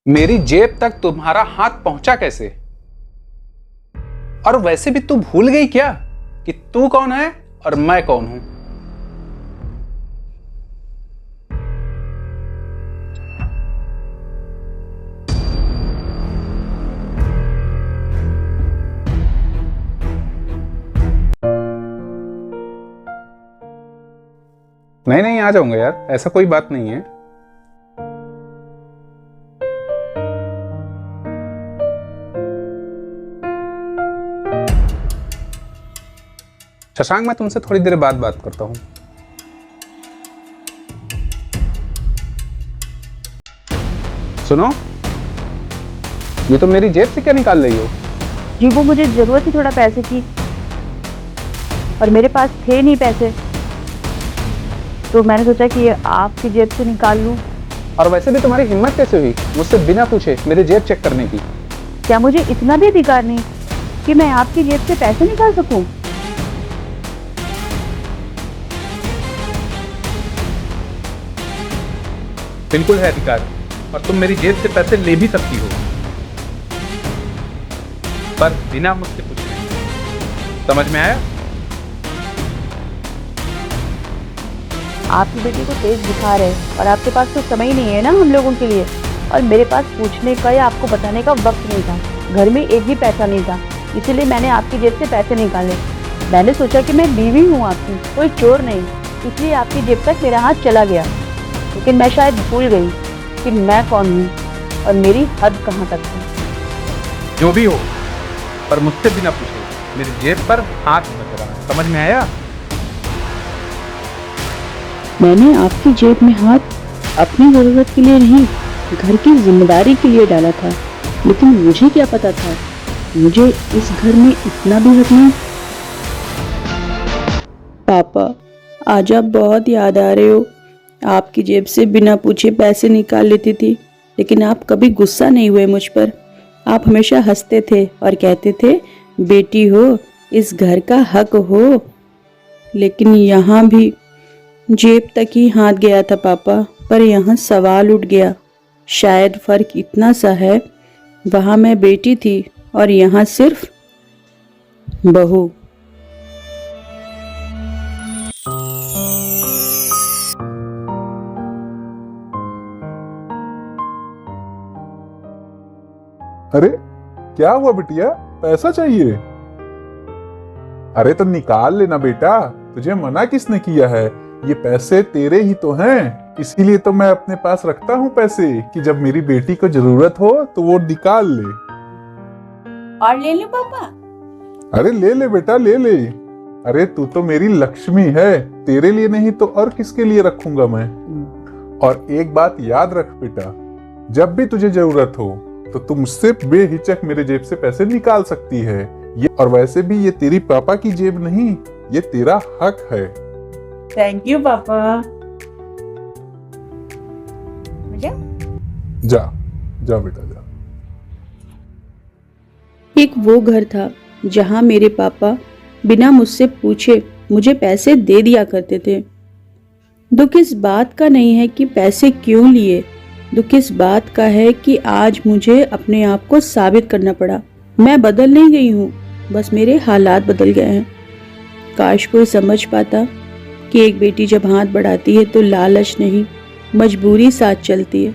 मेरी जेब तक तुम्हारा हाथ पहुंचा कैसे? और वैसे भी तू भूल गई क्या कि तू कौन है और मैं कौन हूं? नहीं नहीं, आ जाऊंगा यार, ऐसा कोई बात नहीं है। शशांक, मैं तुमसे थोड़ी देर बाद बात करता हूं। सुनो, ये तो मेरी जेब से क्या निकाल रही हो? जी वो मुझे जरूरत थी थोड़ा पैसे की, और मेरे पास थे नहीं पैसे, तो मैंने सोचा कि ये आपकी जेब से निकाल लूं। और वैसे भी तुम्हारी हिम्मत कैसे हुई मुझसे बिना पूछे मेरी जेब चेक करने की? क्या मुझे इतना भी अधिकार नहीं कि मैं आपकी जेब से पैसे निकाल सकूं? बिल्कुल है अधिकार, और तुम मेरी जेब से पैसे ले भी सकती हो, पर बिना मुझसे पूछे। समझ में आया? आपकी बेटी को तेज बुखार है और आपके पास तो समय ही नहीं है ना हम लोगों के लिए, और मेरे पास पूछने का या आपको बताने का वक्त नहीं था। घर में एक भी पैसा नहीं था, इसीलिए मैंने आपकी जेब से पैसे निकाले। मैंने सोचा कि मैं बीवी हूँ आपकी, कोई चोर नहीं, इसलिए आपकी जेब तक मेरा हाथ चला गया। लेकिन मैं शायद भूल गई कि मैं कौन हूँ और मेरी हद कहाँ तक है। जो भी हो, पर मुझसे बिना पूछे मेरी जेब पर हाथ मत रहा। समझ में आया? मैंने आपकी जेब में हाथ अपनी जरूरत के लिए नहीं, घर की जिम्मेदारी के लिए डाला था, लेकिन मुझे क्या पता था मुझे इस घर में इतना भी हक नहीं। पापा, आज आप बहुत याद आ रहे हो। आपकी जेब से बिना पूछे पैसे निकाल लेती थी, लेकिन आप कभी गुस्सा नहीं हुए मुझ पर। आप हमेशा हंसते थे और कहते थे, बेटी हो, इस घर का हक हो। लेकिन यहाँ भी जेब तक ही हाथ गया था पापा, पर यहाँ सवाल उठ गया। शायद फर्क इतना सा है, वहाँ मैं बेटी थी और यहाँ सिर्फ बहू। अरे क्या हुआ बिटिया, पैसा चाहिए? अरे तो निकाल लेना बेटा, तुझे मना किसने किया है? ये पैसे तेरे ही तो हैं, इसीलिए तो मैं अपने पास रखता हूँ पैसे, कि जब मेरी बेटी को जरूरत हो तो वो निकाल ले। और ले लो पापा। अरे ले ले बेटा, ले ले। अरे तू तो मेरी लक्ष्मी है, तेरे लिए नहीं तो और किसके लिए रखूंगा मैं। और एक बात याद रख बेटा, जब भी तुझे जरूरत हो तो तू मुझसे बेहिचक मेरे जेब से पैसे निकाल सकती है। ये, और वैसे भी ये तेरी पापा की जेब नहीं, ये तेरा हक है। थैंक यू पापा। जा जा बेटा जा। एक वो घर था जहाँ मेरे पापा बिना मुझसे पूछे मुझे पैसे दे दिया करते थे। दुख इस बात का नहीं है कि पैसे क्यों लिए, दुख इस बात का है कि आज मुझे अपने आप को साबित करना पड़ा। मैं बदल नहीं गई हूँ, बस मेरे हालात बदल गए हैं। काश कोई समझ पाता कि एक बेटी जब हाथ बढ़ाती है तो लालच नहीं, मजबूरी साथ चलती है।